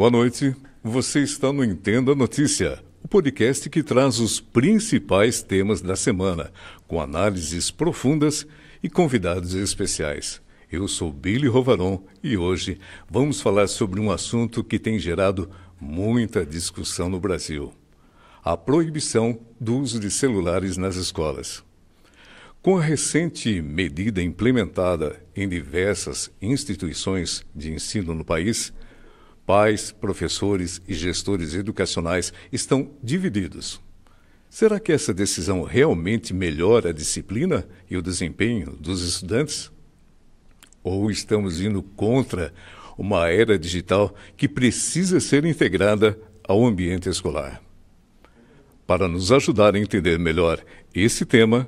Boa noite. Você está no Entenda a Notícia, o podcast que traz os principais temas da semana, com análises profundas e convidados especiais. Eu sou Billy Rovaron e hoje vamos falar sobre um assunto que tem gerado muita discussão no Brasil: a proibição do uso de celulares nas escolas. Com a recente medida implementada em diversas instituições de ensino no país, pais, professores e gestores educacionais estão divididos. Será que essa decisão realmente melhora a disciplina e o desempenho dos estudantes? Ou estamos indo contra uma era digital que precisa ser integrada ao ambiente escolar? Para nos ajudar a entender melhor esse tema,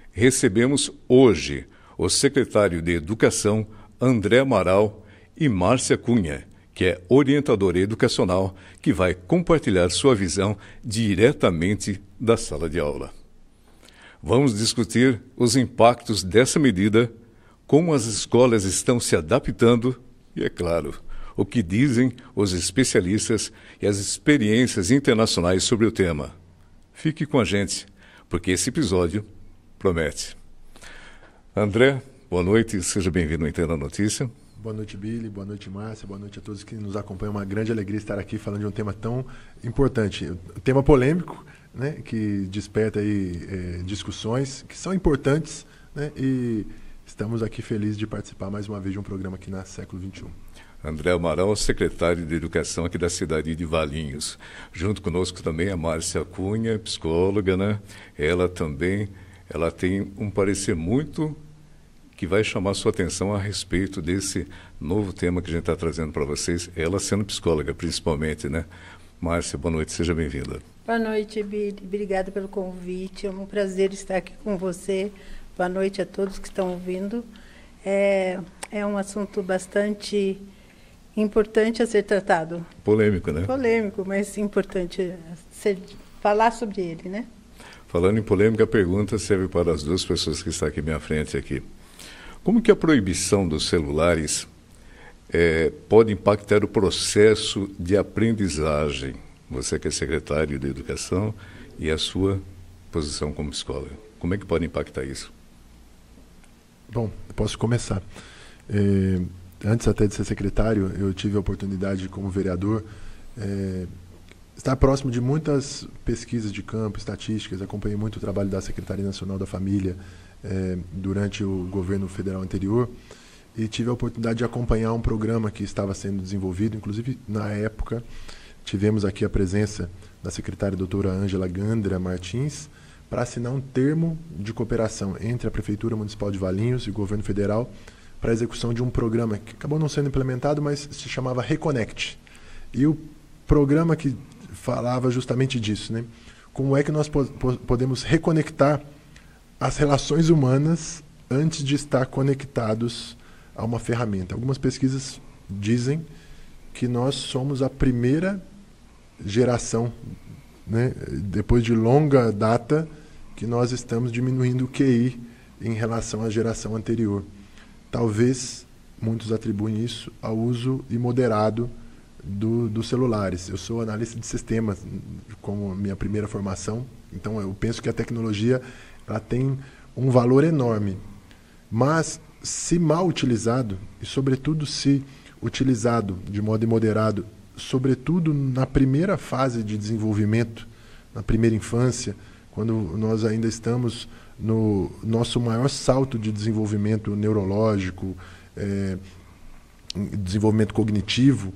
recebemos hoje o secretário de Educação, André Amaral, e Márcia Cunha, que é orientadora educacional, que vai compartilhar sua visão diretamente da sala de aula. Vamos discutir os impactos dessa medida, como as escolas estão se adaptando e, é claro, o que dizem os especialistas e as experiências internacionais sobre o tema. Fique com a gente, porque esse episódio promete. André, boa noite, seja bem-vindo ao Entenda a Notícia. Boa noite, Billy. Boa noite, Márcia. Boa noite a todos que nos acompanham. Uma grande alegria estar aqui falando de um tema tão importante. Um tema polêmico, né, que desperta aí discussões que são importantes, né, e estamos aqui felizes de participar mais uma vez de um programa aqui na Século XXI. André Amaral, secretário de Educação aqui da cidade de Valinhos. Junto conosco também a Márcia Cunha, psicóloga, né? Ela tem um parecer muito que vai chamar sua atenção a respeito desse novo tema que a gente está trazendo para vocês, ela sendo psicóloga principalmente, né? Márcia, boa noite, seja bem-vinda. Boa noite, Billy. Obrigada pelo convite, é um prazer estar aqui com você. Boa noite a todos que estão ouvindo. É um assunto bastante importante a ser tratado. Polêmico, né? Polêmico, mas importante falar sobre ele, né? Falando em polêmica, a pergunta serve para as duas pessoas que estão aqui à minha frente aqui. Como que a proibição dos celulares pode impactar o processo de aprendizagem? Você que é secretário de Educação e a sua posição como psicóloga. Como é que pode impactar isso? Bom, posso começar. Antes até de ser secretário, eu tive a oportunidade, como vereador, estar próximo de muitas pesquisas de campo, estatísticas. Acompanhei muito o trabalho da Secretaria Nacional da Família durante o governo federal anterior, e tive a oportunidade de acompanhar um programa que estava sendo desenvolvido. Inclusive, na época, tivemos aqui a presença da secretária doutora Ângela Gandra Martins para assinar um termo de cooperação entre a Prefeitura Municipal de Valinhos e o governo federal para a execução de um programa que acabou não sendo implementado, mas se chamava Reconnect. E o programa que falava justamente disso, né? Como é que nós podemos reconectar as relações humanas antes de estar conectados a uma ferramenta. Algumas pesquisas dizem que nós somos a primeira geração, né, depois de longa data, que nós estamos diminuindo o QI em relação à geração anterior. Talvez muitos atribuem isso ao uso imoderado dos celulares. Eu sou analista de sistemas como minha primeira formação, então eu penso que a tecnologia ela tem um valor enorme, mas se mal utilizado, e sobretudo se utilizado de modo imoderado, sobretudo na primeira fase de desenvolvimento, na primeira infância, quando nós ainda estamos no nosso maior salto de desenvolvimento neurológico, desenvolvimento cognitivo,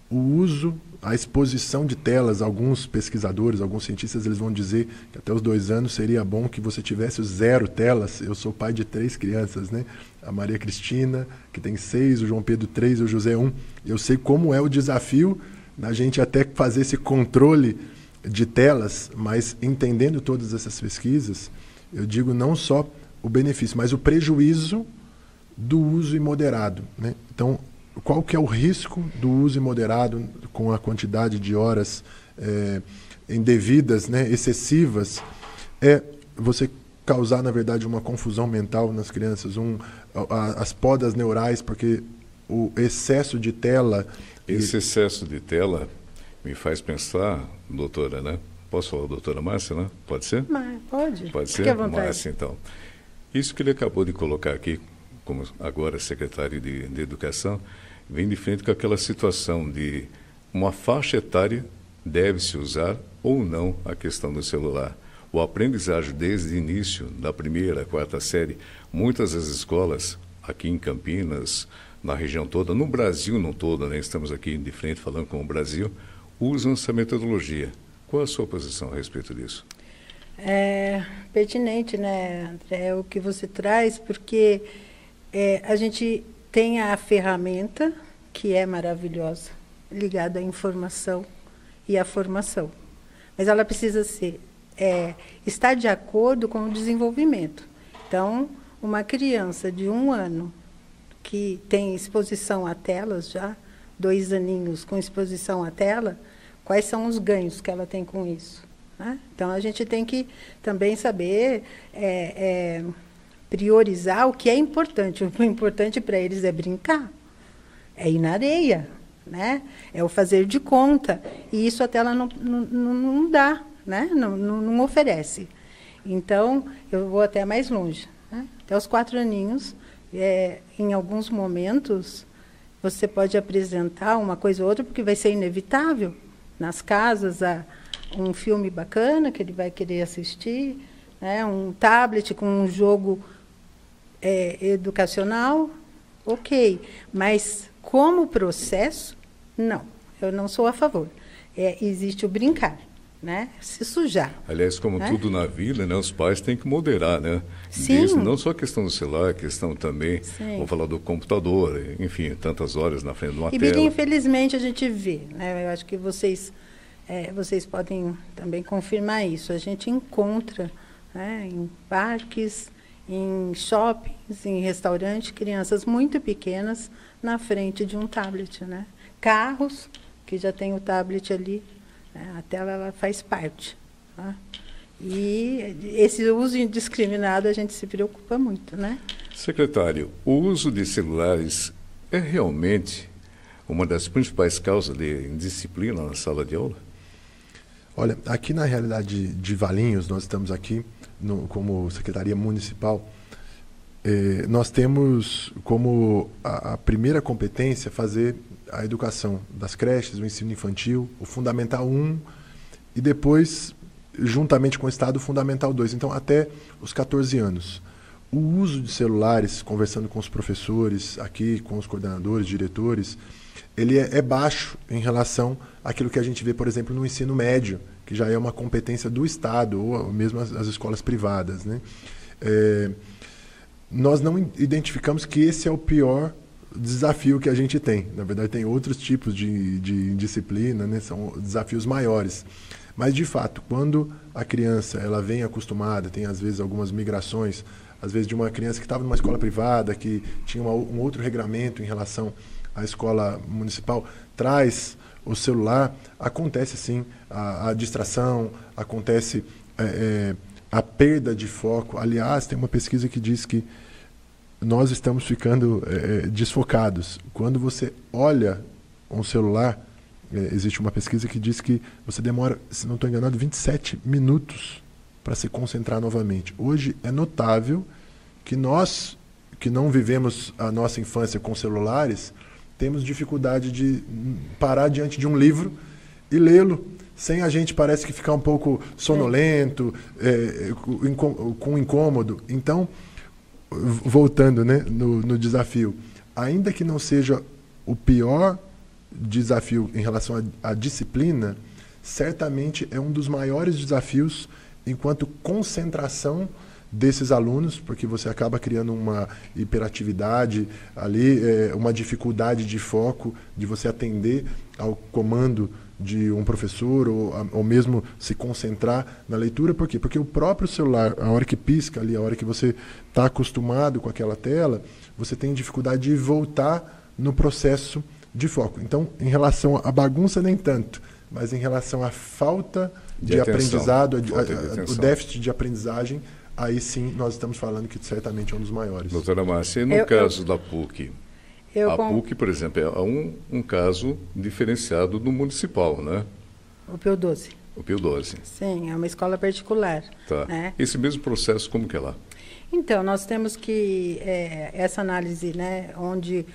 o uso, a exposição de telas, alguns pesquisadores, alguns cientistas, eles vão dizer que até os 2 anos seria bom que você tivesse 0 telas. Eu sou pai de 3 crianças, né? A Maria Cristina, que tem 6, o João Pedro 3, o José 1. Eu sei como é o desafio da gente até fazer esse controle de telas, mas entendendo todas essas pesquisas, eu digo não só o benefício, mas o prejuízo do uso imoderado, né? Então, qual que é o risco do uso imoderado com a quantidade de horas indevidas, né, excessivas? É você causar, na verdade, uma confusão mental nas crianças, as podas neurais, porque o excesso de tela Esse excesso de tela me faz pensar, doutora, né? Posso falar doutora Márcia, né? Pode ser? Pode. Pode ser? Fique à vontade. Márcia, então. Isso que ele acabou de colocar aqui, como agora secretário de Educação, vem de frente com aquela situação de uma faixa etária deve-se usar ou não a questão do celular. O aprendizagem desde o início, da primeira, quarta série, muitas das escolas, aqui em Campinas, na região toda, no Brasil não todo, né? Estamos aqui de frente falando com o Brasil, usam essa metodologia. Qual a sua posição a respeito disso? É pertinente, né, André, o que você traz, porque a gente tem a ferramenta, que é maravilhosa, ligada à informação e à formação. Mas ela precisa estar de acordo com o desenvolvimento. Então, uma criança de 1 ano que tem exposição a telas já, 2 aninhos com exposição à tela, quais são os ganhos que ela tem com isso? Né? Então, a gente tem que também saber priorizar o que é importante. O importante para eles é brincar, é ir na areia, né? É o fazer de conta. E isso a tela não dá, né? Não oferece. Então, eu vou até mais longe. Né? Até os 4 aninhos, em alguns momentos, você pode apresentar uma coisa ou outra, porque vai ser inevitável. Nas casas, um filme bacana que ele vai querer assistir, né? Um tablet com um jogo educacional, ok. Mas, como processo, não. Eu não sou a favor. Existe o brincar, né? Se sujar. Aliás, como tudo na vida, né, os pais têm que moderar, né? Sim. Não só a questão do celular, a questão também, Sim. vou falar do computador, enfim, tantas horas na frente de uma E tela. infelizmente a gente vê, né? Eu acho que vocês podem também confirmar isso. A gente encontra, né, em parques, em shoppings, em restaurantes, crianças muito pequenas na frente de um tablet, né? Carros que já tem o tablet ali, né? A tela ela faz parte. Tá? E esse uso indiscriminado a gente se preocupa muito, né? Secretário, o uso de celulares é realmente uma das principais causas de indisciplina na sala de aula? Olha, aqui na realidade de Valinhos, nós estamos aqui como Secretaria Municipal, nós temos como a primeira competência fazer a educação das creches, o ensino infantil, o Fundamental 1 e depois, juntamente com o Estado, o Fundamental 2. Então, até os 14 anos. O uso de celulares, conversando com os professores aqui, com os coordenadores, diretores, ele é baixo em relação àquilo que a gente vê, por exemplo, no ensino médio, que já é uma competência do Estado, ou mesmo as escolas privadas, né? Nós não identificamos que esse é o pior desafio que a gente tem. Na verdade, tem outros tipos de disciplina, né? São desafios maiores. Mas, de fato, quando a criança ela vem acostumada, tem às vezes algumas migrações, às vezes de uma criança que estava numa escola privada, que tinha um outro regramento em relação à escola municipal, traz o celular, acontece sim a distração, acontece a perda de foco. Aliás, tem uma pesquisa que diz que nós estamos ficando desfocados. Quando você olha um celular, existe uma pesquisa que diz que você demora, se não estou enganado, 27 minutos para se concentrar novamente. Hoje é notável que nós, que não vivemos a nossa infância com celulares, temos dificuldade de parar diante de um livro e lê-lo, sem a gente parece que ficar um pouco sonolento, com incômodo. Então, voltando, né, no desafio, ainda que não seja o pior desafio em relação à disciplina, certamente é um dos maiores desafios enquanto concentração desses alunos, porque você acaba criando uma hiperatividade ali, uma dificuldade de foco, de você atender ao comando de um professor ou mesmo se concentrar na leitura. Por quê? Porque o próprio celular, a hora que pisca ali, a hora que você está acostumado com aquela tela, você tem dificuldade de voltar no processo de foco. Então, em relação à bagunça, nem tanto, mas em relação à falta de aprendizado, o déficit de aprendizagem, aí sim nós estamos falando que certamente é um dos maiores. Doutora Márcia, e no caso da PUC? A PUC, por exemplo, é um caso diferenciado do municipal, né? O Pio 12. O Pio 12. Sim, é uma escola particular. Tá. Né? Esse mesmo processo, como que é lá? Então, nós temos que, essa análise, né, onde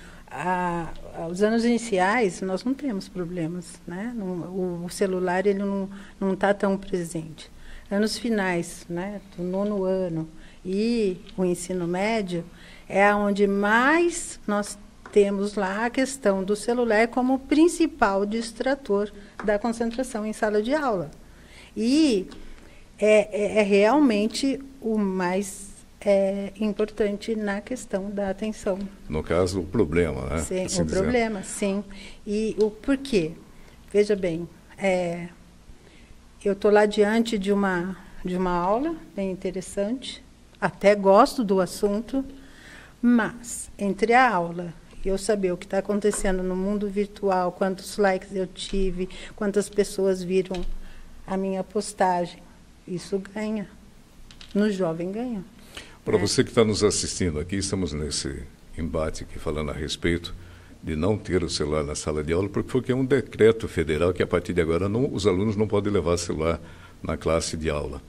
os anos iniciais, nós não temos problemas, né? O celular, ele não está tão presente. Anos finais, né, do 9º ano e o ensino médio, é onde mais nós temos lá a questão do celular como principal distrator da concentração em sala de aula. E é realmente o mais importante na questão da atenção. No caso, o problema, né? Sim, assim o problema, sim. E o porquê? Veja bem, eu estou lá diante de uma aula bem interessante, até gosto do assunto, mas entre a aula e eu saber o que está acontecendo no mundo virtual, quantos likes eu tive, quantas pessoas viram a minha postagem, isso ganha. No jovem ganha. Para você que está nos assistindo aqui, estamos nesse embate aqui falando a respeito de não ter o celular na sala de aula, porque é um decreto federal que a partir de agora os alunos não podem levar celular na classe de aula.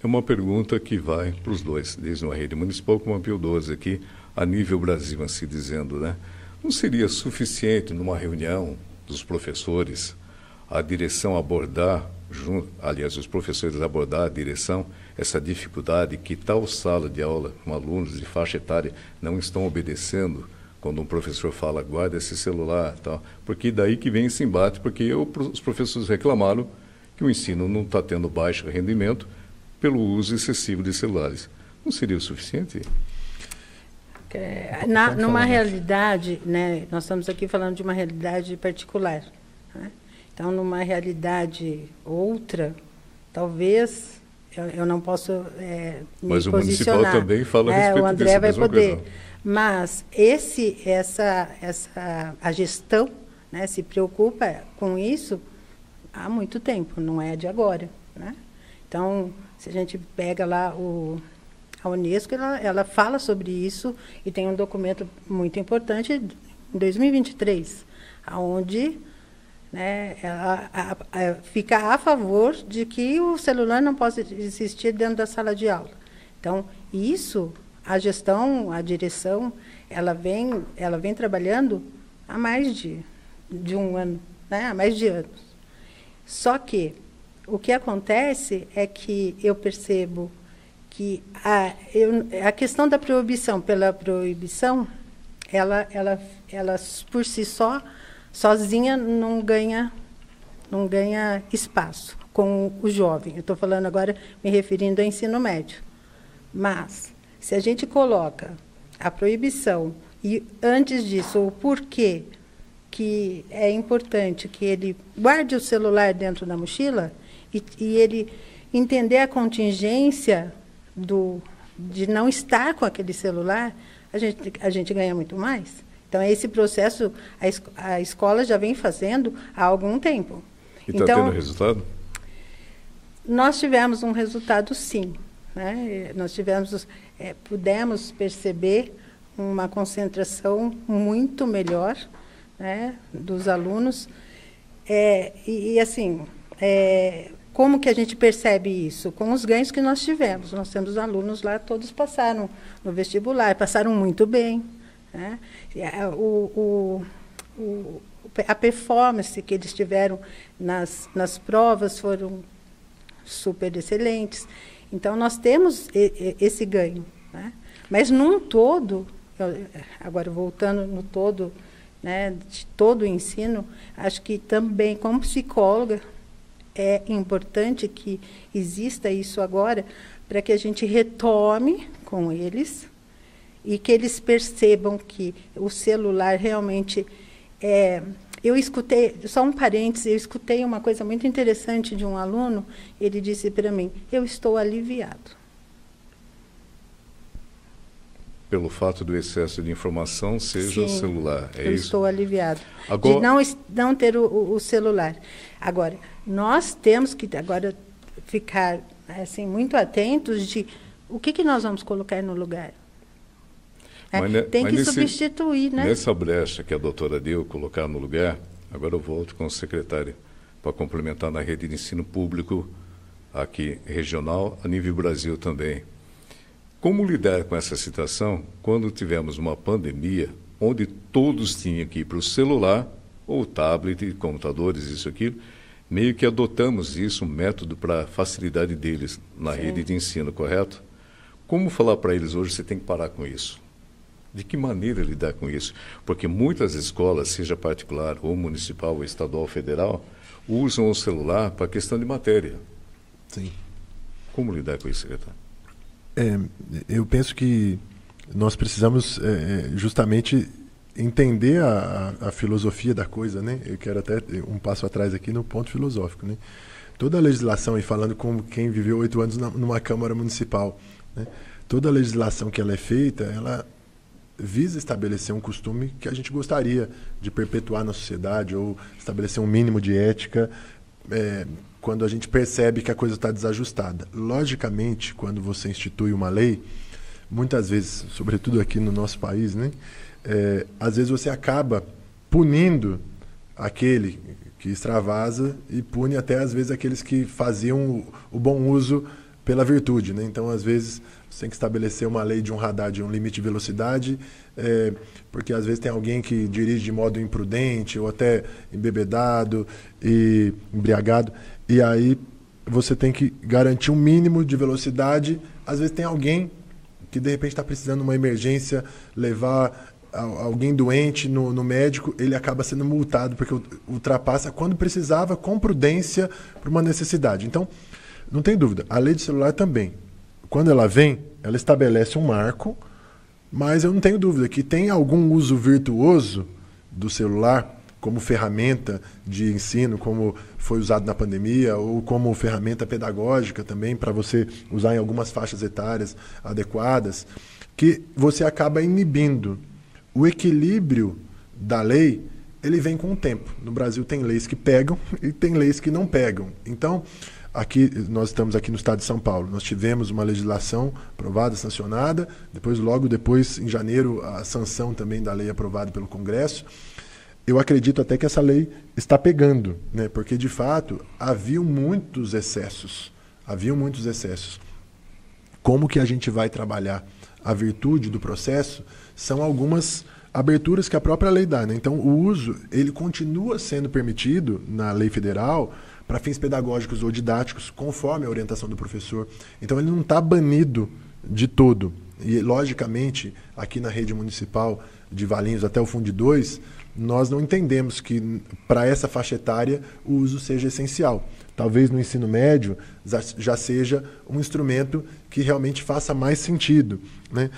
É uma pergunta que vai para os dois, desde uma rede municipal como a Pio 12 aqui, a nível Brasil, assim dizendo, né? Não seria suficiente numa reunião dos professores a direção abordar, aliás, os professores abordar a direção, essa dificuldade que tal sala de aula com alunos de faixa etária não estão obedecendo quando um professor fala, guarda esse celular, tal, porque daí que vem esse embate, porque os professores reclamaram que o ensino não está tendo baixo rendimento pelo uso excessivo de celulares. Não seria o suficiente? Numa realidade, né, nós estamos aqui falando de uma realidade particular, né? Então, numa realidade outra, talvez eu não posso me Mas o posicionar. municipal também fala a respeito o André vai poder. Coisa. Mas a gestão, né, se preocupa com isso há muito tempo, não é de agora, né? Então, se a gente pega lá a Unesco, ela fala sobre isso e tem um documento muito importante em 2023, onde, né, ela fica a favor de que o celular não possa existir dentro da sala de aula. Então, isso, a gestão, a direção, ela vem trabalhando há mais de um ano, né, há mais de anos. Só que o que acontece é que eu percebo que a questão da proibição pela proibição, ela por si sozinha não ganha espaço com o jovem. Eu estou falando agora, me referindo ao ensino médio. Mas, se a gente coloca a proibição e, antes disso, o porquê que é importante que ele guarde o celular dentro da mochila e ele entender a contingência de não estar com aquele celular, a gente ganha muito mais. Então, esse processo a escola já vem fazendo há algum tempo. E está tendo resultado? Nós tivemos um resultado, sim, né? Nós pudemos perceber uma concentração muito melhor, né, dos alunos. Assim, como que a gente percebe isso? Com os ganhos que nós tivemos. Nós temos alunos lá, todos passaram no vestibular, passaram muito bem, né? A performance que eles tiveram nas provas foram super excelentes. Então, nós temos esse ganho, né? Mas, num todo, agora voltando no todo, né, de todo o ensino, acho que também, como psicóloga, é importante que exista isso agora, para que a gente retome com eles e que eles percebam que o celular realmente eu escutei, só um parêntese, eu escutei uma coisa muito interessante de um aluno, ele disse para mim, eu estou aliviado. Pelo fato do excesso de informação, seja o celular, eu isso? Estou aliviado. Agora... De não ter o celular. Agora, nós temos que agora ficar assim, muito atentos de o que nós vamos colocar no lugar. Tem que substituir, né? Nessa brecha que a doutora deu, colocar no lugar, agora eu volto com o secretário para complementar na rede de ensino público aqui regional, a nível Brasil também. Como lidar com essa situação quando tivemos uma pandemia onde todos tinham que ir para o celular ou tablet, computadores, isso, aquilo, meio que adotamos isso, um método para a facilidade deles na rede de ensino, correto? Como falar para eles hoje, você tem que parar com isso? De que maneira lidar com isso? Porque muitas escolas, seja particular ou municipal, ou estadual, ou federal, usam o celular para questão de matéria. Sim. Como lidar com isso, secretário? Eu penso que nós precisamos justamente entender a filosofia da coisa, né? Eu quero até um passo atrás aqui no ponto filosófico, né? Toda a legislação, e falando como quem viveu 8 anos numa Câmara Municipal, né? Toda a legislação que ela é feita, ela visa estabelecer um costume que a gente gostaria de perpetuar na sociedade ou estabelecer um mínimo de ética quando a gente percebe que a coisa está desajustada. Logicamente, quando você institui uma lei, muitas vezes, sobretudo aqui no nosso país, né, às vezes você acaba punindo aquele que extravasa e pune até, às vezes, aqueles que faziam o bom uso pela virtude, né? Então, às vezes, você tem que estabelecer uma lei de um radar de um limite de velocidade, porque às vezes tem alguém que dirige de modo imprudente ou até embebedado e embriagado, e aí você tem que garantir um mínimo de velocidade. Às vezes tem alguém que de repente está precisando de uma emergência, levar alguém doente no médico, ele acaba sendo multado porque ultrapassa quando precisava, com prudência, por uma necessidade. Então, não tem dúvida, a lei de celular também, quando ela vem, ela estabelece um marco, mas eu não tenho dúvida que tem algum uso virtuoso do celular como ferramenta de ensino, como foi usado na pandemia, ou como ferramenta pedagógica também, para você usar em algumas faixas etárias adequadas, que você acaba inibindo. O equilíbrio da lei, ele vem com o tempo. No Brasil tem leis que pegam e tem leis que não pegam. Então, nós estamos aqui no estado de São Paulo. Nós tivemos uma legislação aprovada, sancionada, logo depois, em janeiro, a sanção também da lei aprovada pelo Congresso. Eu acredito até que essa lei está pegando, né? Porque, de fato, haviam muitos excessos. Como que a gente vai trabalhar a virtude do processo? São algumas aberturas que a própria lei dá, né? Então, o uso, ele continua sendo permitido na lei federal para fins pedagógicos ou didáticos, conforme a orientação do professor. Então, ele não está banido de todo. E, logicamente, aqui na rede municipal de Valinhos até o Fundo 2, nós não entendemos que, para essa faixa etária, o uso seja essencial. Talvez no ensino médio já seja um instrumento que realmente faça mais sentido, né?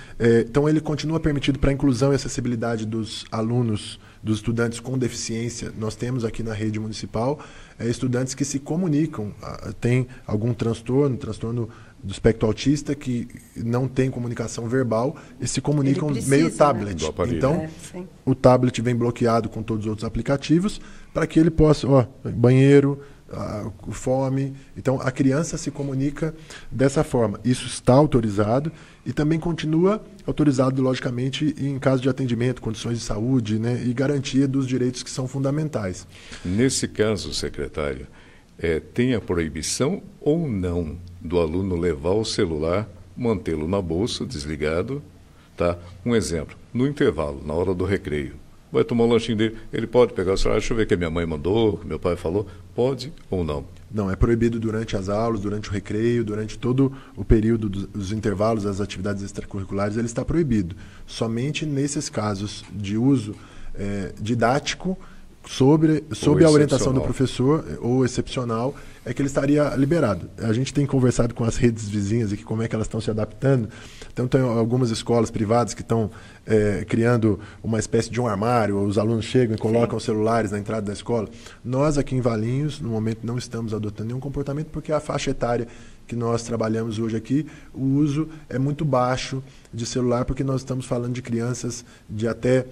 Então, ele continua permitido para a inclusão e acessibilidade dos alunos, dos estudantes com deficiência. Nós temos aqui na rede municipal estudantes que se comunicam, têm algum transtorno do espectro autista, que não tem comunicação verbal e se comunicam meio tablet. Né? Então, o tablet vem bloqueado com todos os outros aplicativos para que ele possa, banheiro, fome. Então, a criança se comunica dessa forma. Isso está autorizado e também continua autorizado, logicamente, em caso de atendimento, condições de saúde, né, e garantia dos direitos que são fundamentais. Nesse caso, secretário, tem a proibição ou não do aluno levar o celular, mantê-lo na bolsa, desligado, tá? Um exemplo, no intervalo, na hora do recreio, vai tomar o lanchinho dele, ele pode pegar o celular, deixa eu ver o que a minha mãe mandou, o que meu pai falou, pode ou não? Não, é proibido durante as aulas, durante o recreio, durante todo o período dos intervalos, das atividades extracurriculares, ele está proibido. Somente nesses casos de uso didático, sob a orientação do professor ou excepcional, é que ele estaria liberado. A gente tem conversado com as redes vizinhas aqui, como é que elas estão se adaptando. Então, tem algumas escolas privadas que estão criando uma espécie de um armário, os alunos chegam e colocam os celulares na entrada da escola. Nós, aqui em Valinhos, no momento, não estamos adotando nenhum comportamento, porque a faixa etária que nós trabalhamos hoje aqui, o uso é muito baixo de celular, porque nós estamos falando de crianças de até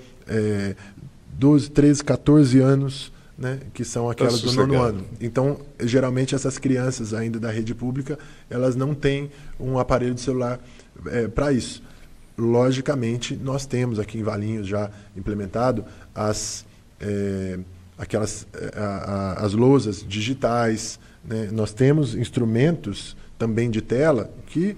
12, 13, 14 anos, né, que são aquelas do 9º ano. Então, geralmente, essas crianças ainda da rede pública, elas não têm um aparelho de celular para isso. logicamente, nós temos aqui em Valinhos já implementado as lousas digitais, né? Nós temos instrumentos também de tela que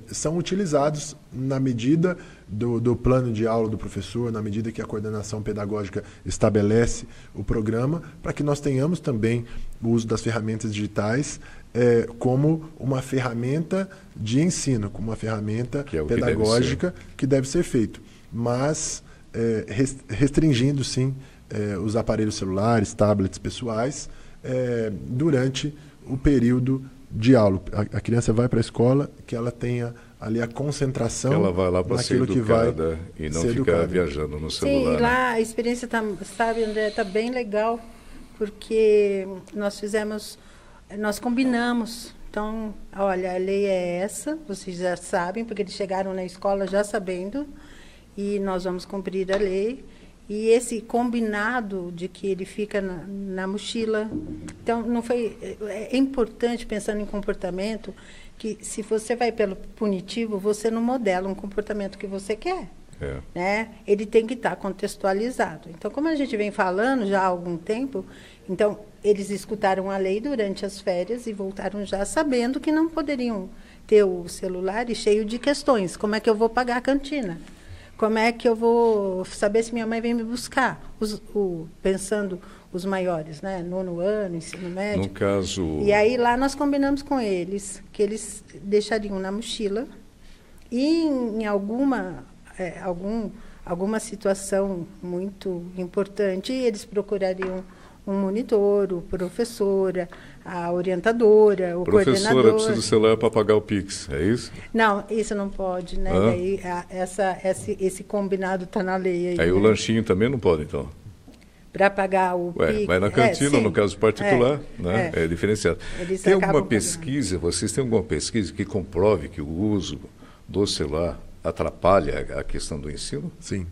são utilizados na medida do plano de aula do professor, na medida que a coordenação pedagógica estabelece o programa, para que nós tenhamos também o uso das ferramentas digitais como uma ferramenta de ensino, como uma ferramenta pedagógica que deve ser feito. Mas restringindo, sim, os aparelhos celulares, tablets pessoais, durante o período de aula. A criança vai para a escola, que ela tenha ali a concentração, ela vai lá para ser educada e não ficar viajando no celular. Sim, lá a experiência sabe, André, está bem legal, porque nós combinamos. Então, olha, a lei é essa, vocês já sabem, porque eles chegaram na escola já sabendo, e nós vamos cumprir a lei. E esse combinado de que ele fica na mochila. Então, não foi. É importante, pensando em comportamento, que se você vai pelo punitivo, você não modela um comportamento que você quer. Né? Ele tem que estar contextualizado. Então, como a gente vem falando já há algum tempo, então eles escutaram a lei durante as férias e voltaram já sabendo que não poderiam ter o celular cheio de questões. Como é que eu vou pagar a cantina? Como é que eu vou saber se minha mãe vem me buscar? Pensando os maiores, né? 9º ano, ensino médio. No caso... E aí lá nós combinamos com eles que eles deixariam na mochila e em alguma situação muito importante, eles procurariam um monitor, o professora, a orientadora, o coordenador. Professora, precisa do celular para pagar o Pix, é isso? Não, isso não pode, né? Daí, esse combinado está na lei. Aí o lanchinho também não pode, então? Para pagar o Pix. Vai na cantina, no caso particular, né? É diferenciado. Tem alguma pesquisa, vocês têm alguma pesquisa que comprove que o uso do celular atrapalha a questão do ensino? Sim.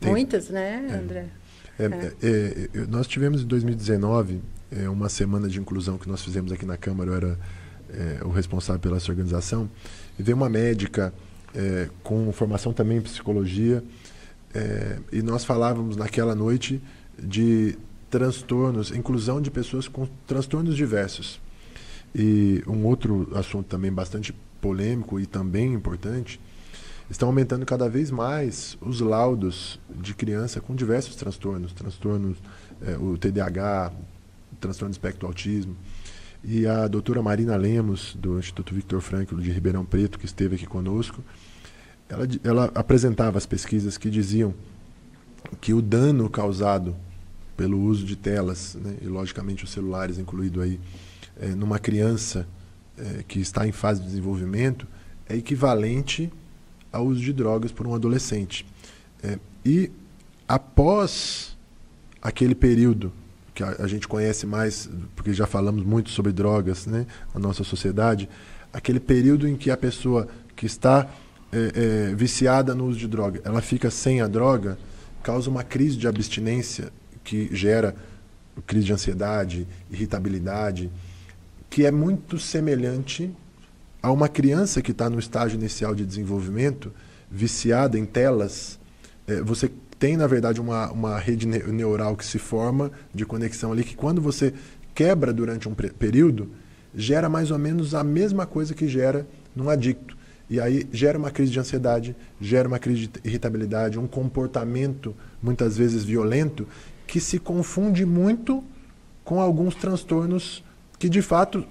Muitas, né, André? Nós tivemos em 2019 uma semana de inclusão que nós fizemos aqui na Câmara. Eu era o responsável pela essa organização, e veio uma médica com formação também em psicologia, e nós falávamos naquela noite de transtornos, inclusão de pessoas com transtornos diversos. E um outro assunto também bastante polêmico e também importante: estão aumentando cada vez mais os laudos de criança com diversos transtornos, o TDAH, transtorno de espectro do autismo. E a doutora Marina Lemos, do Instituto Victor Frankl de Ribeirão Preto, que esteve aqui conosco, ela apresentava as pesquisas que diziam que o dano causado pelo uso de telas, né, e logicamente os celulares incluído aí, numa criança que está em fase de desenvolvimento, é equivalente ao uso de drogas por um adolescente. E após aquele período que a gente conhece mais, porque já falamos muito sobre drogas, né, na nossa sociedade, aquele período em que a pessoa que está viciada no uso de droga, ela fica sem a droga, causa uma crise de abstinência que gera crise de ansiedade, irritabilidade, que é muito semelhante a uma criança que está no estágio inicial de desenvolvimento, viciada em telas. Você tem, na verdade, uma rede neural que se forma de conexão ali, que quando você quebra durante um período, gera mais ou menos a mesma coisa que gera num adicto. E aí gera uma crise de ansiedade, gera uma crise de irritabilidade, um comportamento, muitas vezes violento, que se confunde muito com alguns transtornos que, de fato,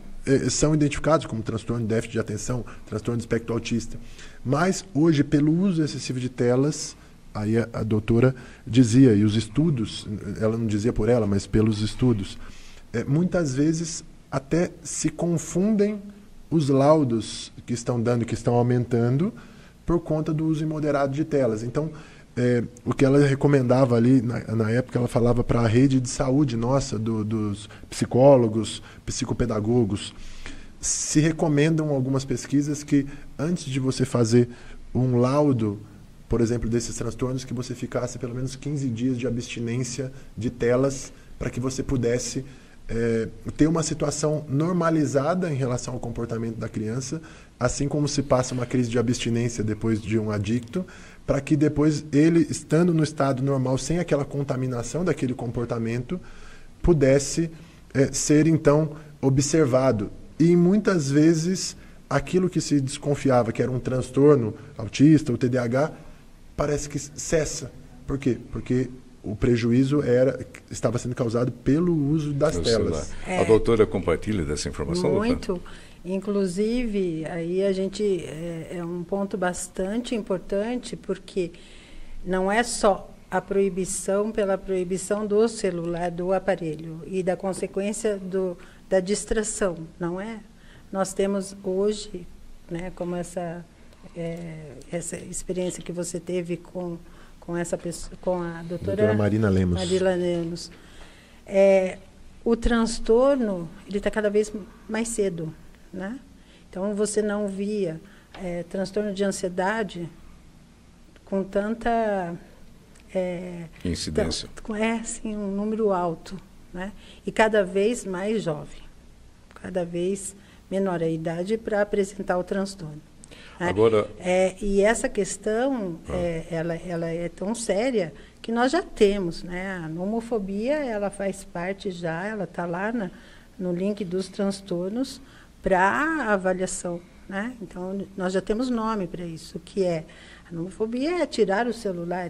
são identificados como transtorno de déficit de atenção, transtorno de espectro autista. Mas, hoje, pelo uso excessivo de telas, aí a doutora dizia, e os estudos, ela não dizia por ela, mas pelos estudos, muitas vezes até se confundem os laudos que estão dando, que estão aumentando, por conta do uso imoderado de telas. Então, o que ela recomendava ali, na época, ela falava para a rede de saúde nossa, dos psicólogos, psicopedagogos, se recomendam algumas pesquisas que, antes de você fazer um laudo, por exemplo, desses transtornos, que você ficasse pelo menos 15 dias de abstinência de telas, para que você pudesse ter uma situação normalizada em relação ao comportamento da criança, assim como se passa uma crise de abstinência depois de um adicto, para que depois ele, estando no estado normal, sem aquela contaminação daquele comportamento, pudesse ser, então, observado. E muitas vezes aquilo que se desconfiava que era um transtorno autista ou TDAH, parece que cessa. Por quê? Porque o prejuízo estava sendo causado pelo uso das telas. A doutora compartilha dessa informação? Muito. Doutora? Inclusive, aí a gente é um ponto bastante importante, porque não é só a proibição pela proibição do celular, do aparelho, e da consequência da distração, não é? Nós temos hoje, né, como essa experiência que você teve com essa pessoa, com a doutora Marina Lemos. O transtorno ele está cada vez mais cedo, né? Então você não via transtorno de ansiedade com tanta incidência. Sim, um número alto, né? E cada vez mais jovem, cada vez menor a idade para apresentar o transtorno. Agora, e essa questão, ela é tão séria que nós já temos, né? A nomofobia, ela faz parte já, ela está lá no link dos transtornos para avaliação, né? Então, nós já temos nome para isso, que a nomofobia é tirar o celular,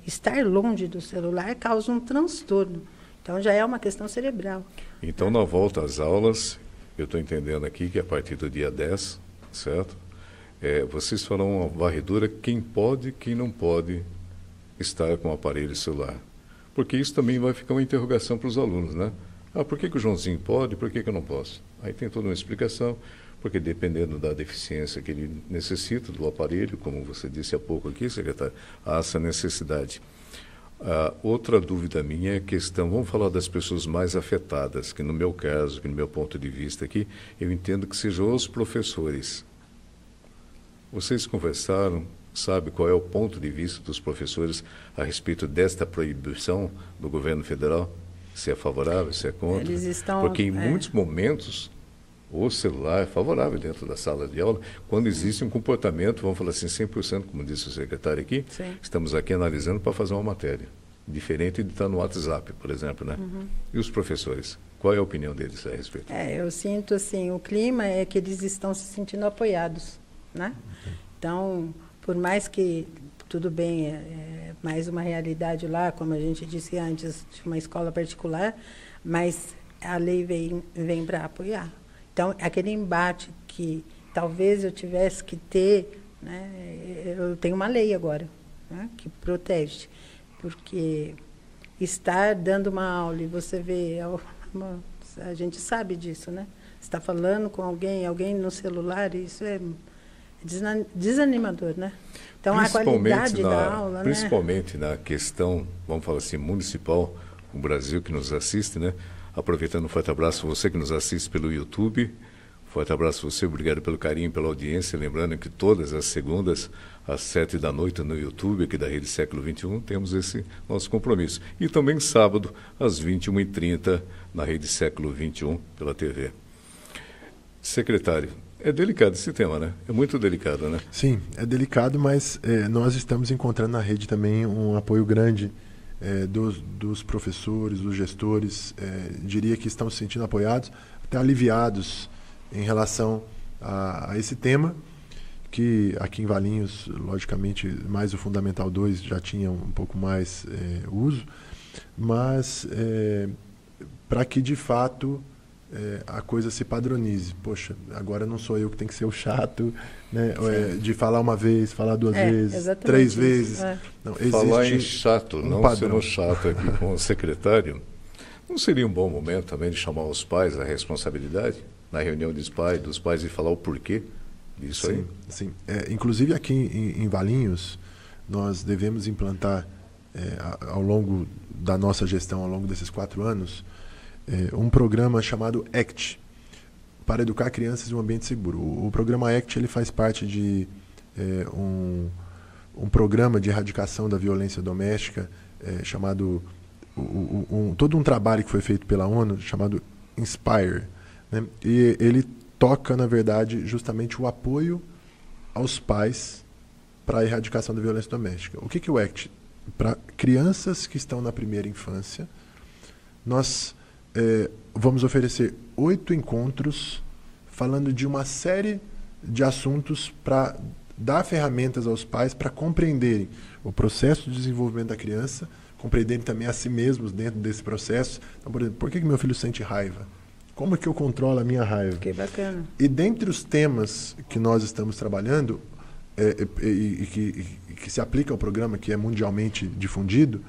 estar longe do celular causa um transtorno. Então, já é uma questão cerebral. Então, na volta às aulas, eu estou entendendo aqui que a partir do dia 10, certo? Vocês farão uma varredura quem pode, quem não pode estar com o aparelho celular. Porque isso também vai ficar uma interrogação para os alunos, né? Por que o Joãozinho pode, por que eu não posso? Aí tem toda uma explicação, porque dependendo da deficiência que ele necessita do aparelho, como você disse há pouco aqui, secretário, há essa necessidade. Outra dúvida minha é a questão, vamos falar das pessoas mais afetadas, que no meu caso, que no meu ponto de vista aqui, eu entendo que sejam os professores. Vocês conversaram, sabe qual é o ponto de vista dos professores a respeito desta proibição do governo federal? Se é favorável, se é contra? Porque em muitos momentos o celular é favorável dentro da sala de aula, quando existe um comportamento, vamos falar assim, 100%, como disse o secretário aqui, sim, estamos aqui analisando para fazer uma matéria, diferente de estar no WhatsApp, por exemplo, né? Uhum. E os professores? Qual é a opinião deles a respeito? Eu sinto assim, o clima é que eles estão se sentindo apoiados, né? Então, por mais que, tudo bem, é mais uma realidade lá, como a gente disse antes, de uma escola particular, mas a lei vem para apoiar. Então, aquele embate que talvez eu tivesse que ter, né, eu tenho uma lei agora, né, que protege, porque estar dando uma aula e você vê, a gente sabe disso, né? Você está falando com alguém no celular, isso é desanimador, né? Então, a qualidade da aula, principalmente na questão, vamos falar assim, municipal, o Brasil que nos assiste, né? Aproveitando um forte abraço a você que nos assiste pelo YouTube, forte abraço a você, obrigado pelo carinho, pela audiência, lembrando que todas as segundas, às 7 da noite no YouTube, aqui da Rede Século XXI, temos esse nosso compromisso. E também sábado, às 21h30, na Rede Século XXI, pela TV. Secretário, é delicado esse tema, né? É muito delicado, né? Sim, é delicado, mas nós estamos encontrando na rede também um apoio grande dos professores, dos gestores. Diria que estão se sentindo apoiados, até aliviados em relação a esse tema, que aqui em Valinhos, logicamente, mais o Fundamental 2 já tinha um pouco mais uso, mas para que, de fato, a coisa se padronize. Poxa, agora não sou eu que tem que ser o chato, né? De falar uma vez, falar duas vezes, 3 vezes. Não, falar em chato, não sendo chato aqui com o secretário, não seria um bom momento também de chamar os pais à responsabilidade, na reunião dos pais e falar o porquê disso? Sim, aí? Sim. Inclusive aqui em Valinhos, nós devemos implantar, ao longo da nossa gestão, ao longo desses 4 anos, um programa chamado ACT, para educar crianças em um ambiente seguro. O programa ACT ele faz parte de um programa de erradicação da violência doméstica chamado todo um trabalho que foi feito pela ONU chamado Inspire, né? E ele toca, na verdade, justamente o apoio aos pais para a erradicação da violência doméstica. O que é o ACT? Para crianças que estão na primeira infância, nós vamos oferecer 8 encontros falando de uma série de assuntos para dar ferramentas aos pais para compreenderem o processo de desenvolvimento da criança, compreenderem também a si mesmos dentro desse processo. Então, por exemplo, por que meu filho sente raiva? Como é que eu controlo a minha raiva? Que bacana. E dentre os temas que nós estamos trabalhando, que se aplica ao programa, que é mundialmente difundido,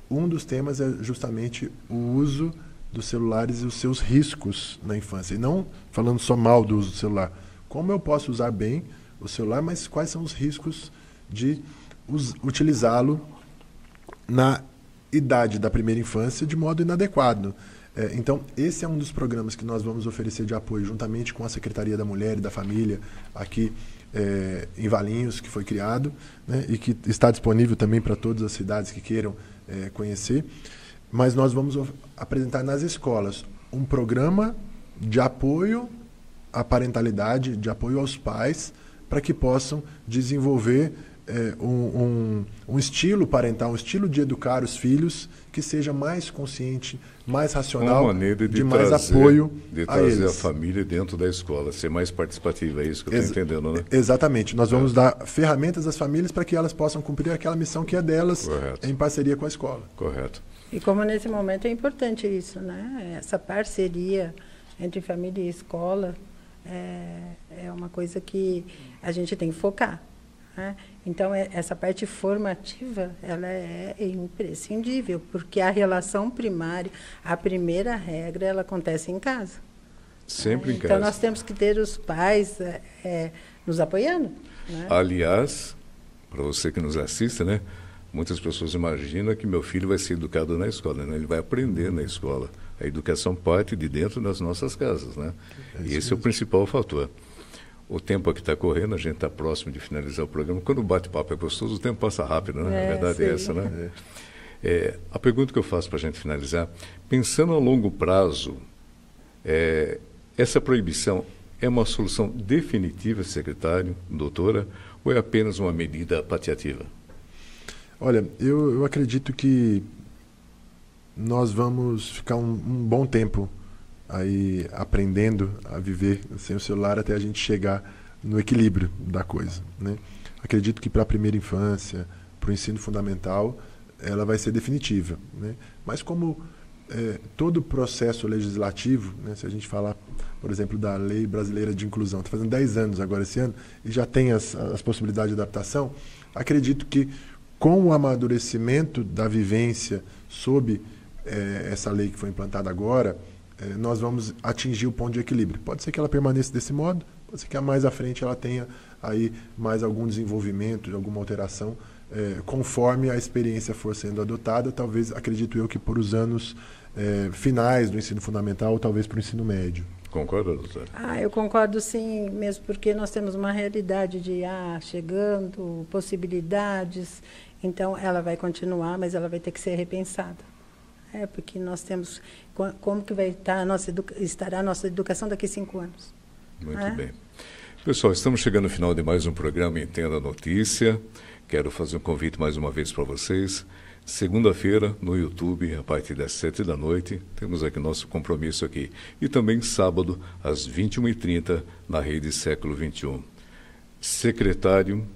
um dos temas é justamente o uso dos celulares e os seus riscos na infância. E não falando só mal do uso do celular. Como eu posso usar bem o celular, mas quais são os riscos de utilizá-lo na idade da primeira infância de modo inadequado. Então, esse é um dos programas que nós vamos oferecer de apoio, juntamente com a Secretaria da Mulher e da Família, aqui em Valinhos, que foi criado, né, e que está disponível também para todas as cidades que queiram conhecer. Mas nós vamos apresentar nas escolas um programa de apoio à parentalidade, de apoio aos pais, para que possam desenvolver um estilo parental, um estilo de educar os filhos que seja mais consciente, mais racional, uma maneira de mais trazer, apoio de a trazer eles. a família dentro da escola, ser mais participativa, é isso que eu estou entendendo, né? Exatamente. Nós vamos dar ferramentas às famílias para que elas possam cumprir aquela missão que é delas, Correto. em parceria com a escola. Correto. E como nesse momento é importante isso, né? Essa parceria entre família e escola é uma coisa que a gente tem que focar, né? Então, essa parte formativa, ela é imprescindível, porque a relação primária, a primeira regra, ela acontece em casa. Sempre em casa. Então, nós temos que ter os pais nos apoiando, né? Aliás, para você que nos assiste, né? Muitas pessoas imaginam que meu filho vai ser educado na escola, né? Ele vai aprender na escola. A educação parte de dentro das nossas casas, né? E esse é o principal fator. O tempo aqui está correndo, a gente está próximo de finalizar o programa. Quando o bate-papo é gostoso, o tempo passa rápido, né? A verdade é essa, né? A pergunta que eu faço para a gente finalizar, pensando a longo prazo, essa proibição é uma solução definitiva, secretário, doutora, ou é apenas uma medida paliativa? Olha, eu acredito que nós vamos ficar um bom tempo aí aprendendo a viver sem o celular até a gente chegar no equilíbrio da coisa, né? Acredito que para a primeira infância, para o ensino fundamental, ela vai ser definitiva, né? Mas como todo processo legislativo, né, se a gente falar, por exemplo, da Lei Brasileira de Inclusão, está fazendo 10 anos agora esse ano, e já tem as possibilidades de adaptação, acredito que com o amadurecimento da vivência sob essa lei que foi implantada agora, nós vamos atingir o ponto de equilíbrio. Pode ser que ela permaneça desse modo, pode ser que mais à frente ela tenha aí mais algum desenvolvimento, alguma alteração, conforme a experiência for sendo adotada, talvez, acredito eu, que por os anos finais do ensino fundamental, ou talvez para o ensino médio. Concorda, doutora? Eu concordo sim, mesmo porque nós temos uma realidade de chegando, possibilidades, então ela vai continuar, mas ela vai ter que ser repensada. Porque nós temos, como que vai estar estará a nossa educação daqui a 5 anos. Muito bem. Pessoal, estamos chegando ao final de mais um programa Entenda a Notícia. Quero fazer um convite mais uma vez para vocês. Segunda-feira, no YouTube, a partir das 7h, temos aqui nosso compromisso aqui. E também sábado, às 21h30, na Rede Século XXI. Secretário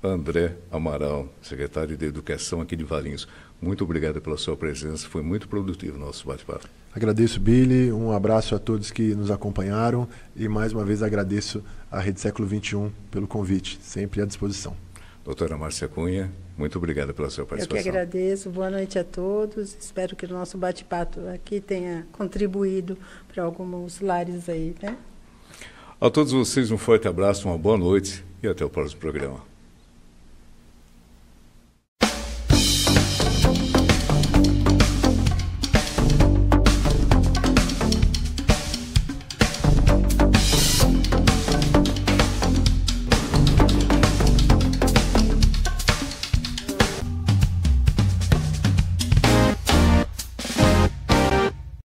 André Amaral, secretário de Educação aqui de Valinhos. Muito obrigado pela sua presença, foi muito produtivo o nosso bate-papo. Agradeço, Billy, um abraço a todos que nos acompanharam e mais uma vez agradeço à Rede Século XXI pelo convite, sempre à disposição. Doutora Márcia Cunha, muito obrigado pela sua participação. Eu que agradeço, boa noite a todos, espero que o nosso bate-papo aqui tenha contribuído para alguns lares aí, né? A todos vocês um forte abraço, uma boa noite e até o próximo programa.